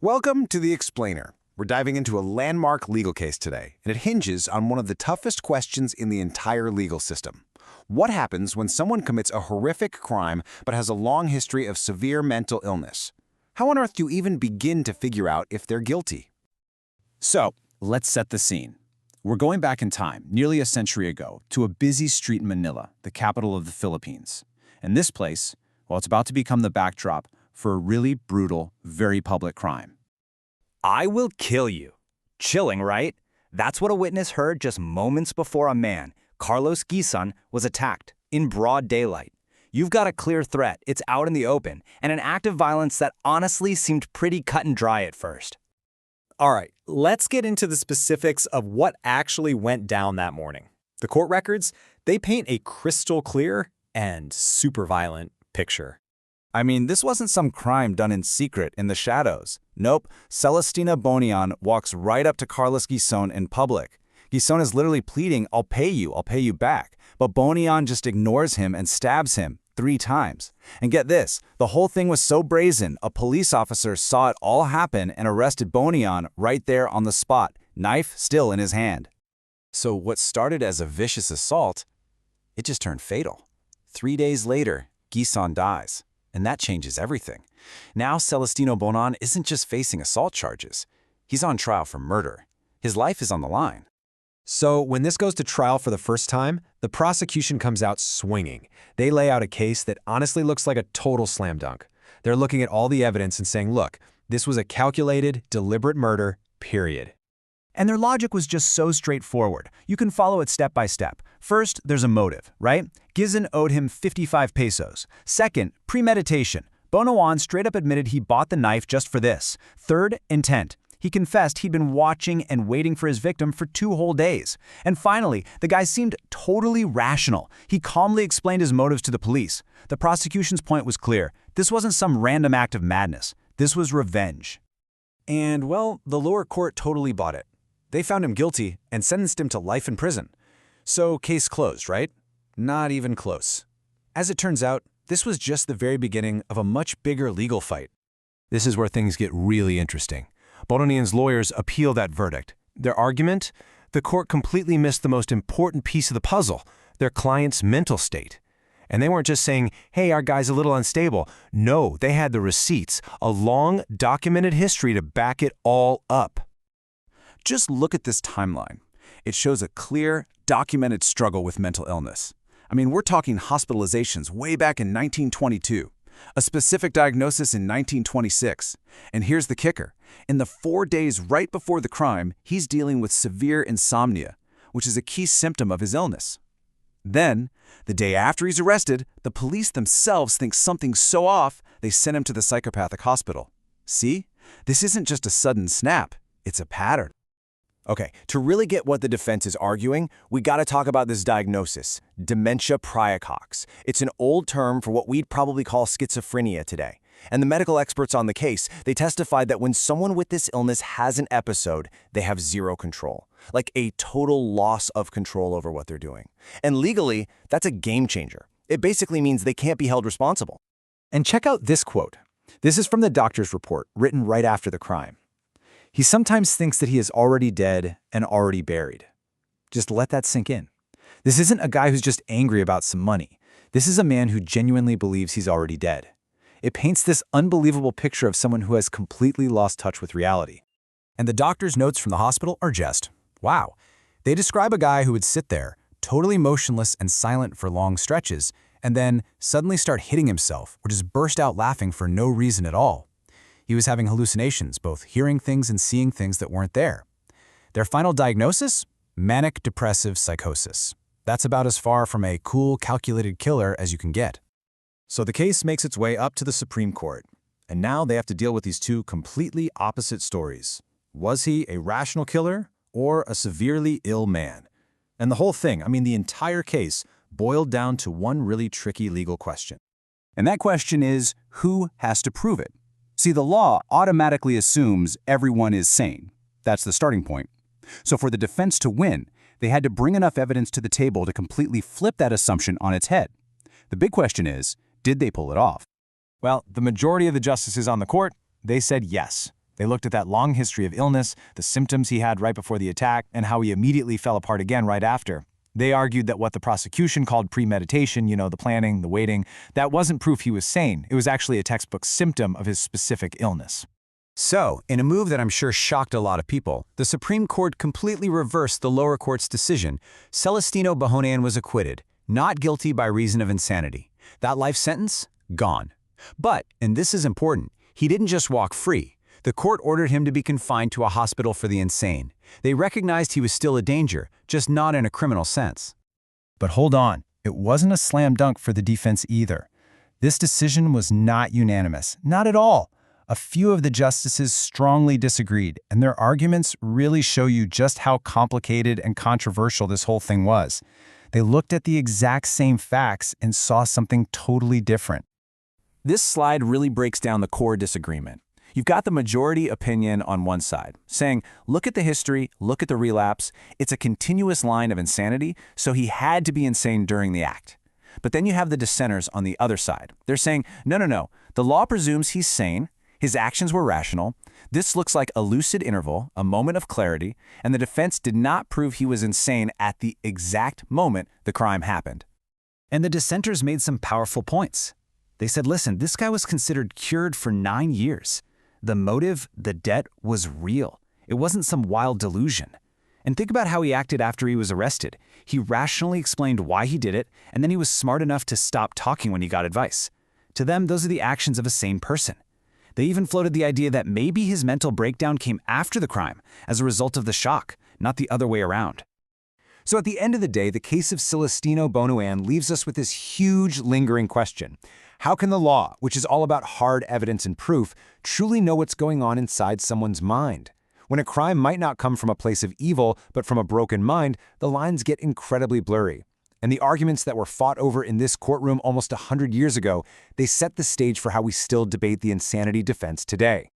Welcome to The Explainer. We're diving into a landmark legal case today, and it hinges on one of the toughest questions in the entire legal system. What happens when someone commits a horrific crime but has a long history of severe mental illness? How on earth do you even begin to figure out if they're guilty? So, let's set the scene. We're going back in time, nearly a century ago, to a busy street in Manila, the capital of the Philippines. And this place, well, it's about to become the backdrop for a really brutal, very public crime. I will kill you. Chilling, right? That's what a witness heard just moments before a man, Carlos Guisan, was attacked in broad daylight. You've got a clear threat, it's out in the open, and an act of violence that honestly seemed pretty cut and dry at first. All right, let's get into the specifics of what actually went down that morning. The court records, they paint a crystal clear and super violent picture. I mean, this wasn't some crime done in secret in the shadows. Nope, Celestina Bonoan walks right up to Carlos Guisan in public. Guisan is literally pleading, I'll pay you back. But Bonoan just ignores him and stabs him 3 times. And get this, the whole thing was so brazen, a police officer saw it all happen and arrested Bonoan right there on the spot, knife still in his hand. So what started as a vicious assault, it just turned fatal. 3 days later, Guisan dies. And that changes everything. Now Celestino Bonoan isn't just facing assault charges. He's on trial for murder. His life is on the line. So when this goes to trial for the first time, the prosecution comes out swinging. They lay out a case that honestly looks like a total slam dunk. They're looking at all the evidence and saying, look, this was a calculated, deliberate murder, period. And their logic was just so straightforward. You can follow it step by step. First, there's a motive, right? Guisan owed him 55 pesos. Second, premeditation. Bonoan straight up admitted he bought the knife just for this. Third, intent. He confessed he'd been watching and waiting for his victim for 2 whole days. And finally, the guy seemed totally rational. He calmly explained his motives to the police. The prosecution's point was clear. This wasn't some random act of madness. This was revenge. And, well, the lower court totally bought it. They found him guilty and sentenced him to life in prison. So, case closed, right? Not even close. As it turns out, this was just the very beginning of a much bigger legal fight. This is where things get really interesting. Bonoan's lawyers appeal that verdict. Their argument? The court completely missed the most important piece of the puzzle, their client's mental state. And they weren't just saying, hey, our guy's a little unstable. No, they had the receipts, a long, documented history to back it all up. Just look at this timeline. It shows a clear, documented struggle with mental illness. I mean, we're talking hospitalizations way back in 1922, a specific diagnosis in 1926. And here's the kicker. In the 4 days right before the crime, he's dealing with severe insomnia, which is a key symptom of his illness. Then, the day after he's arrested, the police themselves think something's so off, they send him to the psychopathic hospital. See? This isn't just a sudden snap. It's a pattern. Okay, to really get what the defense is arguing, we gotta talk about this diagnosis, dementia praecox. It's an old term for what we'd probably call schizophrenia today. And the medical experts on the case, they testified that when someone with this illness has an episode, they have zero control. Like a total loss of control over what they're doing. And legally, that's a game changer. It basically means they can't be held responsible. And check out this quote. This is from the doctor's report, written right after the crime. He sometimes thinks that he is already dead and already buried. Just let that sink in. This isn't a guy who's just angry about some money. This is a man who genuinely believes he's already dead. It paints this unbelievable picture of someone who has completely lost touch with reality. And the doctor's notes from the hospital are just, wow. They describe a guy who would sit there, totally motionless and silent for long stretches, and then suddenly start hitting himself or just burst out laughing for no reason at all. He was having hallucinations, both hearing things and seeing things that weren't there. Their final diagnosis? Manic depressive psychosis. That's about as far from a cool, calculated killer as you can get. So the case makes its way up to the Supreme Court, and now they have to deal with these 2 completely opposite stories. Was he a rational killer or a severely ill man? And the whole thing, I mean the entire case, boiled down to one really tricky legal question. And that question is, who has to prove it? See, the law automatically assumes everyone is sane. That's the starting point. So for the defense to win, they had to bring enough evidence to the table to completely flip that assumption on its head. The big question is, did they pull it off? Well, the majority of the justices on the court, they said yes. They looked at that long history of illness, the symptoms he had right before the attack, and how he immediately fell apart again right after. They argued that what the prosecution called premeditation, the planning, the waiting, that wasn't proof he was sane. It was actually a textbook symptom of his specific illness. So, in a move that I'm sure shocked a lot of people, the Supreme Court completely reversed the lower court's decision. Celestino Bonoan was acquitted, not guilty by reason of insanity. That life sentence? Gone. But, and this is important, he didn't just walk free. The court ordered him to be confined to a hospital for the insane. They recognized he was still a danger, just not in a criminal sense. But hold on, it wasn't a slam dunk for the defense either. This decision was not unanimous, not at all. A few of the justices strongly disagreed, and their arguments really show you just how complicated and controversial this whole thing was. They looked at the exact same facts and saw something totally different. This slide really breaks down the core disagreement. You've got the majority opinion on one side, saying, look at the history, look at the relapse. It's a continuous line of insanity, so he had to be insane during the act. But then you have the dissenters on the other side. They're saying, no. The law presumes he's sane, his actions were rational, this looks like a lucid interval, a moment of clarity, and the defense did not prove he was insane at the exact moment the crime happened. And the dissenters made some powerful points. They said, listen, this guy was considered cured for 9 years. The motive, the debt, was real. It wasn't some wild delusion. And think about how he acted after he was arrested. He rationally explained why he did it, and then he was smart enough to stop talking when he got advice. To them, those are the actions of a sane person. They even floated the idea that maybe his mental breakdown came after the crime, as a result of the shock, not the other way around. So at the end of the day, the case of Celestino Bonoan leaves us with this huge, lingering question. How can the law, which is all about hard evidence and proof, truly know what's going on inside someone's mind? When a crime might not come from a place of evil, but from a broken mind, the lines get incredibly blurry. And the arguments that were fought over in this courtroom almost 100 years ago, they set the stage for how we still debate the insanity defense today.